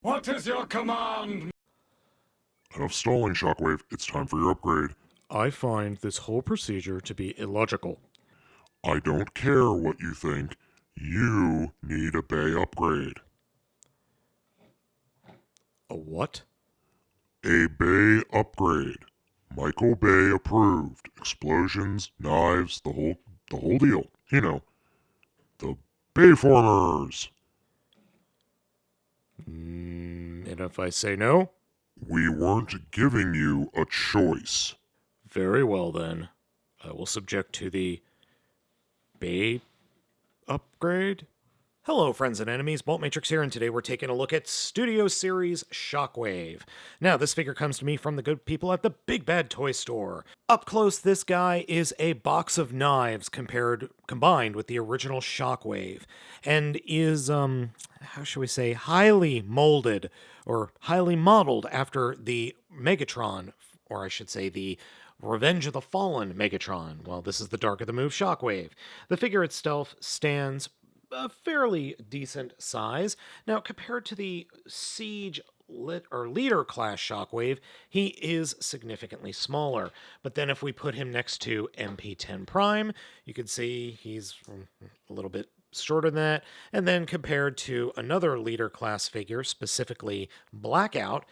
What is your command? Enough stalling, Shockwave. It's time for your upgrade. I find this whole procedure to be illogical. I don't care what you think. You need a bay upgrade. A what? A bay upgrade. Michael Bay approved. Explosions, knives, the whole deal. You know, the Bayformers. And if I say no? We weren't giving you a choice. Very well then. I will subject to the Bay upgrade. Hello, friends and enemies. Baltmatrix here, and today we're taking a look at Studio Series Shockwave. Now, this figure comes to me from the good people at the Big Bad Toy Store. Up close, this guy is a box of knives combined with the original Shockwave, and is, how should we say, highly molded, or highly modeled after the Megatron, or I should say the Revenge of the Fallen Megatron. Well, this is the Dark of the Move Shockwave. The figure itself stands a fairly decent size. Now, compared to the Siege Leader class Shockwave, he is significantly smaller. But then if we put him next to MP10 Prime, you can see he's a little bit shorter than that. And then compared to another Leader class figure, specifically Blackout,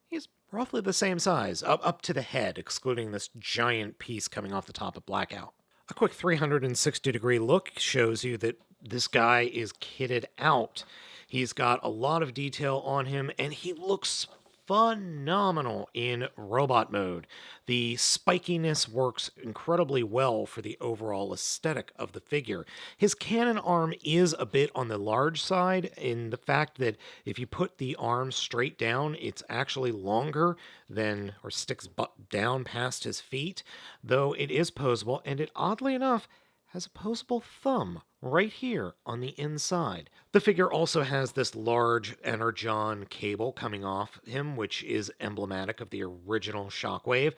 he's roughly the same size, up to the head, excluding this giant piece coming off the top of Blackout. A quick 360-degree look shows you that this guy is kitted out. He's got a lot of detail on him, and he looks phenomenal in robot mode. The spikiness works incredibly well for the overall aesthetic of the figure. His cannon arm is a bit on the large side in the fact that if you put the arm straight down, it's actually longer than, or sticks down past his feet, though it is posable, and it oddly enough has a posable thumb right here on the inside. The figure also has this large energon cable coming off him, which is emblematic of the original Shockwave.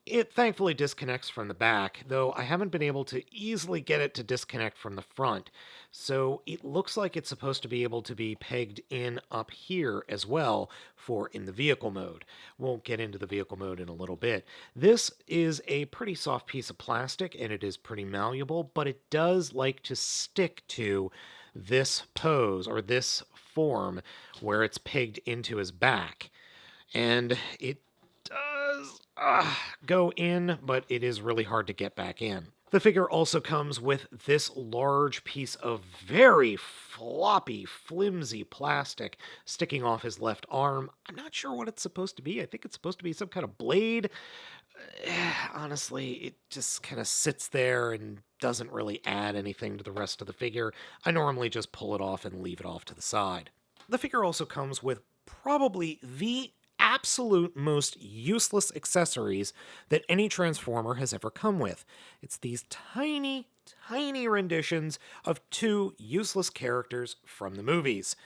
It thankfully disconnects from the back, though I haven't been able to easily get it to disconnect from the front. So it looks like it's supposed to be able to be pegged in up here as well for in the vehicle mode. We'll get into the vehicle mode in a little bit. This is a pretty soft piece of plastic and it is pretty malleable, but it does like to stick to this pose or this form where it's pegged into his back. And it does go in, but it is really hard to get back in. The figure also comes with this large piece of very floppy, flimsy plastic sticking off his left arm. I'm not sure what it's supposed to be. I think it's supposed to be some kind of blade. Honestly, it just kind of sits there and doesn't really add anything to the rest of the figure. I normally just pull it off and leave it off to the side. The figure also comes with probably the absolute most useless accessories that any Transformer has ever come with. It's these tiny, tiny renditions of two useless characters from the movies.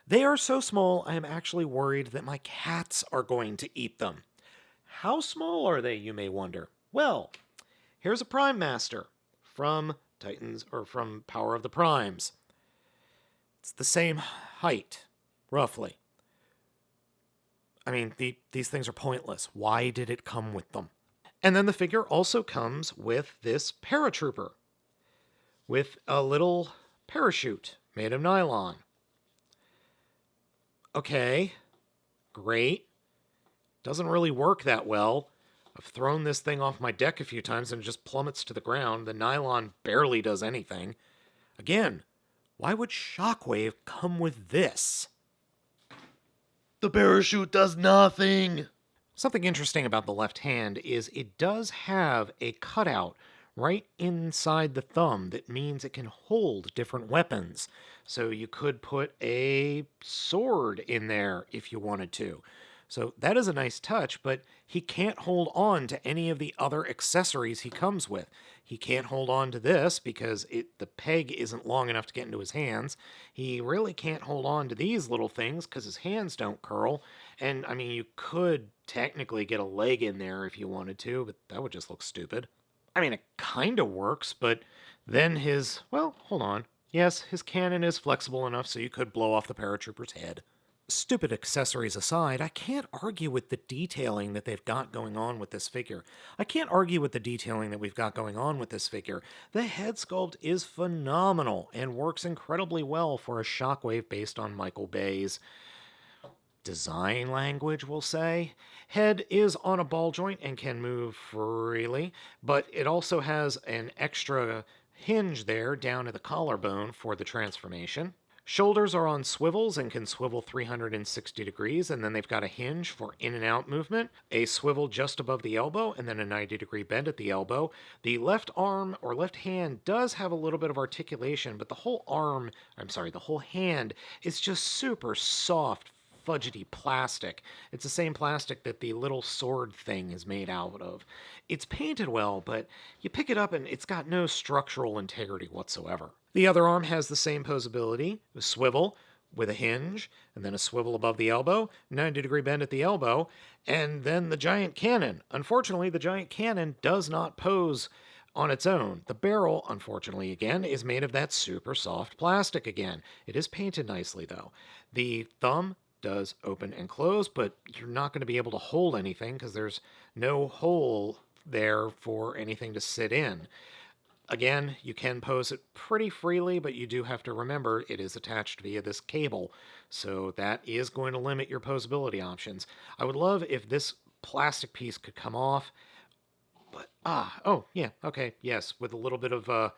They are so small, I am actually worried that my cats are going to eat them. How small are they, you may wonder? Well, here's a Prime Master from Titans, or from Power of the Primes. It's the same height, roughly. I mean, these things are pointless. Why did it come with them? And then the figure also comes with this paratrooper with a little parachute made of nylon. Okay, great. Doesn't really work that well. I've thrown this thing off my deck a few times and it just plummets to the ground. The nylon barely does anything. Again, why would Shockwave come with this? The parachute does nothing. Something interesting about the left hand is it does have a cutout right inside the thumb that means it can hold different weapons. So you could put a sword in there if you wanted to. So that is a nice touch, but he can't hold on to any of the other accessories he comes with. He can't hold on to this because the peg isn't long enough to get into his hands. He really can't hold on to these little things because his hands don't curl. And, I mean, you could technically get a leg in there if you wanted to, but that would just look stupid. I mean, it kind of works, but then well, hold on. Yes, his cannon is flexible enough so you could blow off the paratrooper's head. stupid accessories aside, I can't argue with the detailing that they've got going on with this figure. I can't argue with the detailing that we've got going on with this figure. The head sculpt is phenomenal and works incredibly well for a Shockwave based on Michael Bay's design language, we'll say. Head is on a ball joint and can move freely, but it also has an extra hinge there down at the collarbone for the transformation. Shoulders are on swivels and can swivel 360 degrees, and then they've got a hinge for in and out movement, a swivel just above the elbow, and then a 90-degree bend at the elbow. The left arm or left hand does have a little bit of articulation, but the whole hand is just super soft, fudgety plastic. It's the same plastic that the little sword thing is made out of. It's painted well, but you pick it up and it's got no structural integrity whatsoever. The other arm has the same posability, a swivel with a hinge, and then a swivel above the elbow, 90-degree bend at the elbow, and then the giant cannon. Unfortunately, the giant cannon does not pose on its own. The barrel, unfortunately, again, is made of that super soft plastic again. It is painted nicely, though. The thumb does open and close, but you're not going to be able to hold anything because there's no hole there for anything to sit in. Again, you can pose it pretty freely, but you do have to remember it is attached via this cable, so that is going to limit your posability options. I would love if this plastic piece could come off, but oh yeah, okay, yes, with a little bit of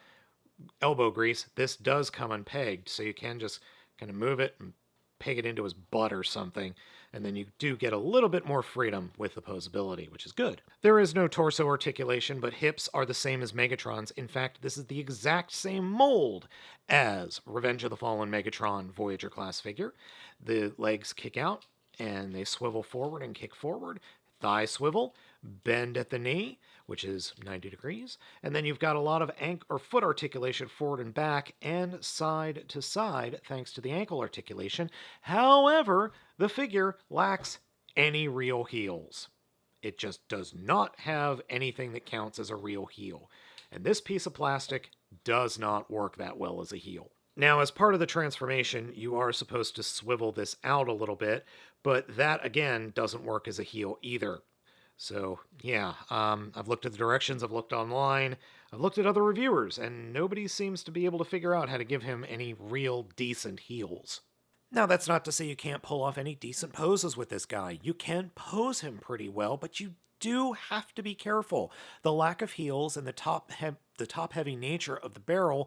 elbow grease, this does come unpegged, so you can just kind of move it and peg it into his butt or something, and then you do get a little bit more freedom with the posability, which is good. There is no torso articulation, but hips are the same as Megatron's. In fact, this is the exact same mold as Revenge of the Fallen Megatron Voyager class figure. The legs kick out, and they swivel forward and kick forward. Thigh swivel, bend at the knee, which is 90 degrees, and then you've got a lot of foot articulation forward and back and side to side thanks to the ankle articulation. However, the figure lacks any real heels. It just does not have anything that counts as a real heel, and this piece of plastic does not work that well as a heel. Now, as part of the transformation, you are supposed to swivel this out a little bit, but that, again, doesn't work as a heel either. So, yeah, I've looked at the directions, I've looked online, I've looked at other reviewers, and nobody seems to be able to figure out how to give him any real decent heels. Now, that's not to say you can't pull off any decent poses with this guy. You can pose him pretty well, but you do have to be careful. The lack of heels and the top-heavy nature of the barrel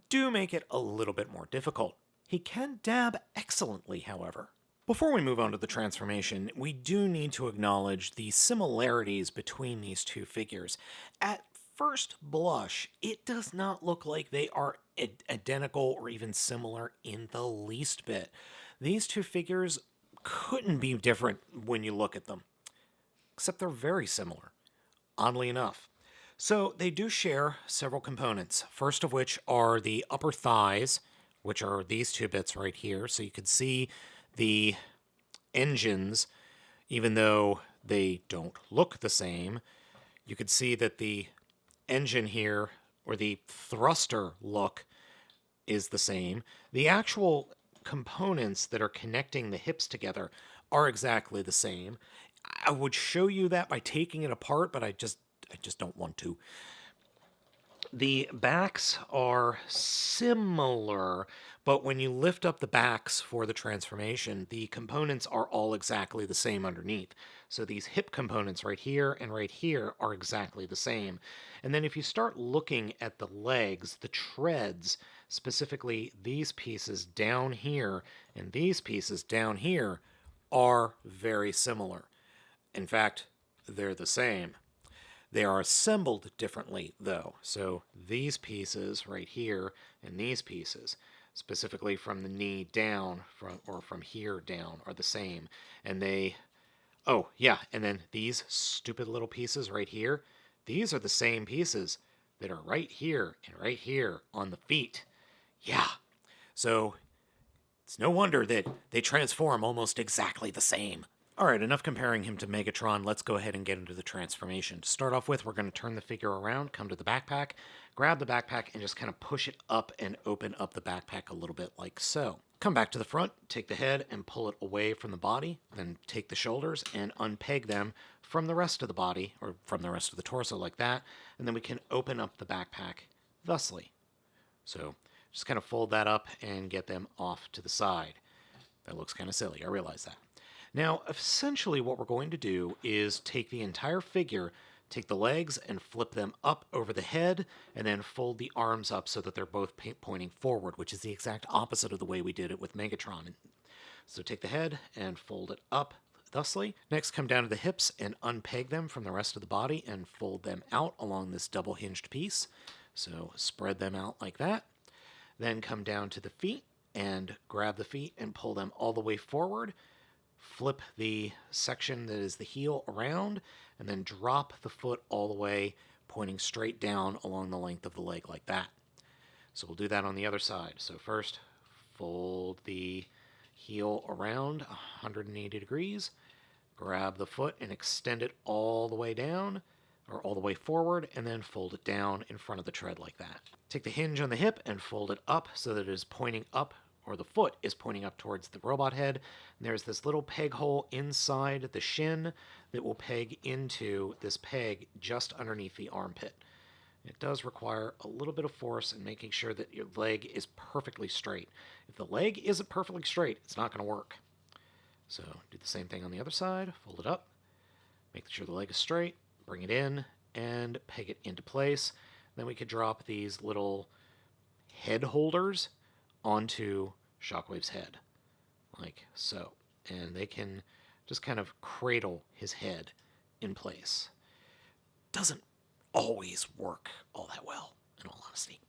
do make it a little bit more difficult. He can dab excellently, however. Before we move on to the transformation, we do need to acknowledge the similarities between these two figures. At first blush, it does not look like they are identical or even similar in the least bit. These two figures couldn't be different when you look at them, except they're very similar, oddly enough. So they do share several components, first of which are the upper thighs, which are these two bits right here. So you can see the engines, even though they don't look the same. You could see that the engine here, or the thruster look, is the same. The actual components that are connecting the hips together are exactly the same. I would show you that by taking it apart, but I just don't want to. The backs are similar, but when you lift up the backs for the transformation, the components are all exactly the same underneath. So these hip components right here and right here are exactly the same. And then if you start looking at the legs, the treads, specifically these pieces down here and these pieces down here, are very similar. In fact, they're the same. They are assembled differently, though. So these pieces right here and these pieces, specifically from the knee down, from here down, are the same. And and then these stupid little pieces right here, these are the same pieces that are right here and right here on the feet. Yeah. So it's no wonder that they transform almost exactly the same. Alright, enough comparing him to Megatron, let's go ahead and get into the transformation. To start off with, we're going to turn the figure around, come to the backpack, grab the backpack, and just kind of push it up and open up the backpack a little bit like so. Come back to the front, take the head and pull it away from the body, then take the shoulders and unpeg them from the rest of the body, or from the rest of the torso like that, and then we can open up the backpack thusly. So just kind of fold that up and get them off to the side. That looks kind of silly, I realize that. Now, essentially what we're going to do is take the entire figure, take the legs and flip them up over the head, and then fold the arms up so that they're both pointing forward, which is the exact opposite of the way we did it with Megatron. So take the head and fold it up thusly. Next, come down to the hips and unpeg them from the rest of the body and fold them out along this double hinged piece. So spread them out like that. Then come down to the feet and grab the feet and pull them all the way forward. Flip the section that is the heel around, and then drop the foot all the way, pointing straight down along the length of the leg like that. So we'll do that on the other side. So first, fold the heel around 180 degrees, grab the foot and extend it all the way down, or all the way forward, and then fold it down in front of the tread like that. Take the hinge on the hip and fold it up so that it is pointing up, or the foot is pointing up towards the robot head. And there's this little peg hole inside the shin that will peg into this peg just underneath the armpit. It does require a little bit of force in making sure that your leg is perfectly straight. If the leg isn't perfectly straight, it's not going to work. So do the same thing on the other side, fold it up, make sure the leg is straight, bring it in, and peg it into place. Then we could drop these little head holders onto Shockwave's head, like so. And they can just kind of cradle his head in place. Doesn't always work all that well, in all honesty.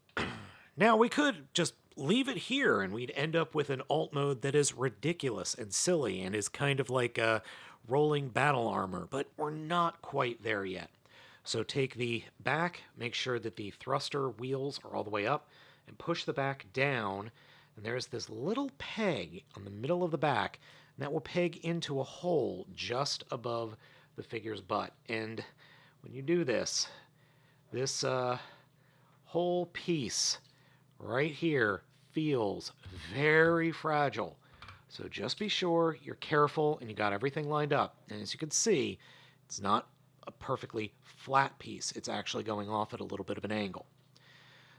Now, we could just leave it here and we'd end up with an alt mode that is ridiculous and silly and is kind of like a rolling battle armor, but we're not quite there yet. So take the back, make sure that the thruster wheels are all the way up, and push the back down, and there's this little peg on the middle of the back, and that will peg into a hole just above the figure's butt. And when you do this, this whole piece right here feels very fragile. So just be sure you're careful and you got everything lined up. And as you can see, it's not a perfectly flat piece. It's actually going off at a little bit of an angle.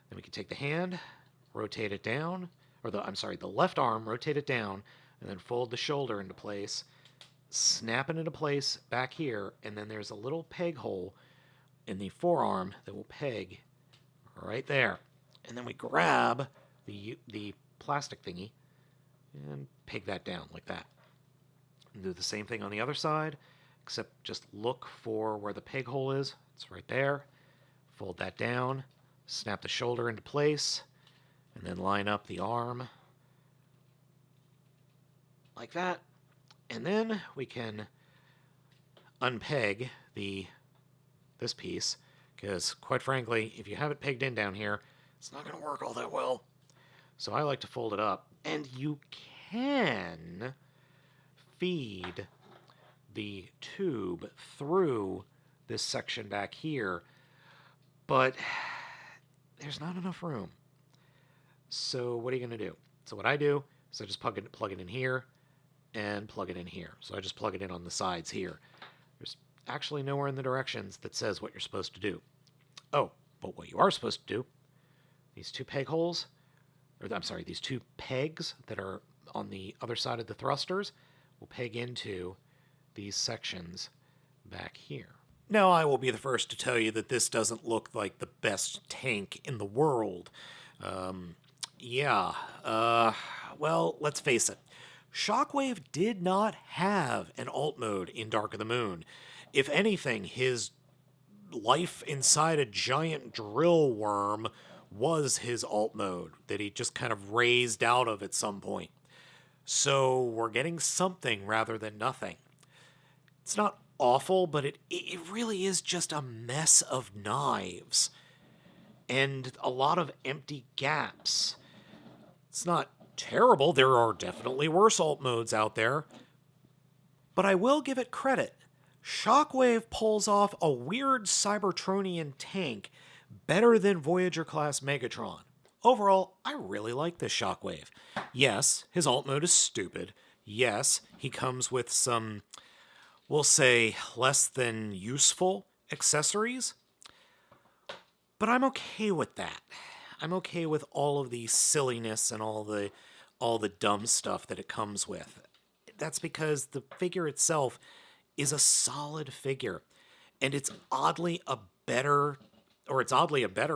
Then we can take the hand, rotate it down, or the left arm, rotate it down, and then fold the shoulder into place, snap it into place back here, and then there's a little peg hole in the forearm that will peg right there. And then we grab the plastic thingy and peg that down like that. And do the same thing on the other side, except just look for where the peg hole is. It's right there. Fold that down, snap the shoulder into place, and then line up the arm like that. And then we can unpeg this piece, because quite frankly, if you have it pegged in down here, it's not going to work all that well. So I like to fold it up, and you can feed the tube through this section back here, but there's not enough room. So what are you going to do? So what I do is I just plug it in here and plug it in here. So I just plug it in on the sides here. There's actually nowhere in the directions that says what you're supposed to do. Oh, but what you are supposed to do, these two peg holes, these two pegs that are on the other side of the thrusters will peg into these sections back here. Now, I will be the first to tell you that this doesn't look like the best tank in the world. Well, let's face it. Shockwave did not have an alt mode in Dark of the Moon. If anything, his life inside a giant drill worm was his alt mode that he just kind of raised out of at some point. So we're getting something rather than nothing. It's not awful, but it really is just a mess of knives and a lot of empty gaps. It's not terrible. There are definitely worse alt modes out there. But I will give it credit. Shockwave pulls off a weird Cybertronian tank better than Voyager-class Megatron. Overall, I really like this Shockwave. Yes, his alt mode is stupid. Yes, he comes with some, we'll say, less than useful accessories. But I'm okay with that. I'm okay with all of the silliness and all the dumb stuff that it comes with. That's because the figure itself is a solid figure, and it's oddly a better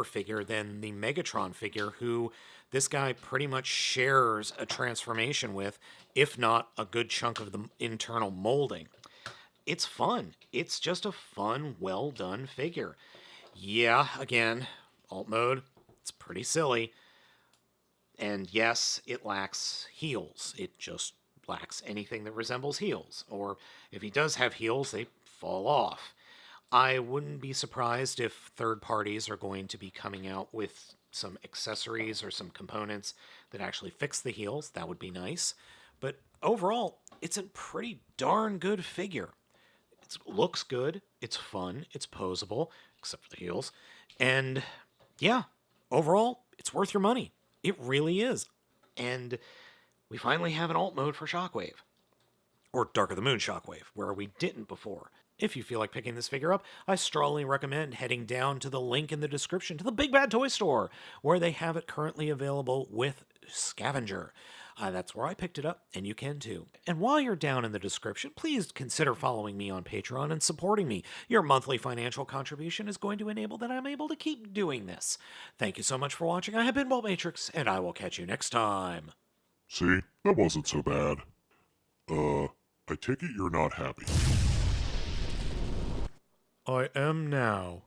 figure than the Megatron figure, who this guy pretty much shares a transformation with, if not a good chunk of the internal molding. It's fun. It's just a fun, well-done figure. Yeah, again, alt mode, it's pretty silly. And yes, it lacks heals. It just lacks anything that resembles heals. Or if he does have heals, they fall off. I wouldn't be surprised if third parties are going to be coming out with some accessories or some components that actually fix the heals. That would be nice. But overall, it's a pretty darn good figure. It looks good, it's fun, it's posable, except for the heels. And yeah, overall, it's worth your money. It really is. And we finally have an alt mode for Shockwave. Or Dark of the Moon Shockwave, where we didn't before. If you feel like picking this figure up, I strongly recommend heading down to the link in the description to the Big Bad Toy Store, where they have it currently available with Scavenger. That's where I picked it up, and you can too. And while you're down in the description, please consider following me on Patreon and supporting me. Your monthly financial contribution is going to enable that I'm able to keep doing this. Thank you so much for watching. I have been Baltmatrix, and I will catch you next time. See, that wasn't so bad. I take it you're not happy. I am now.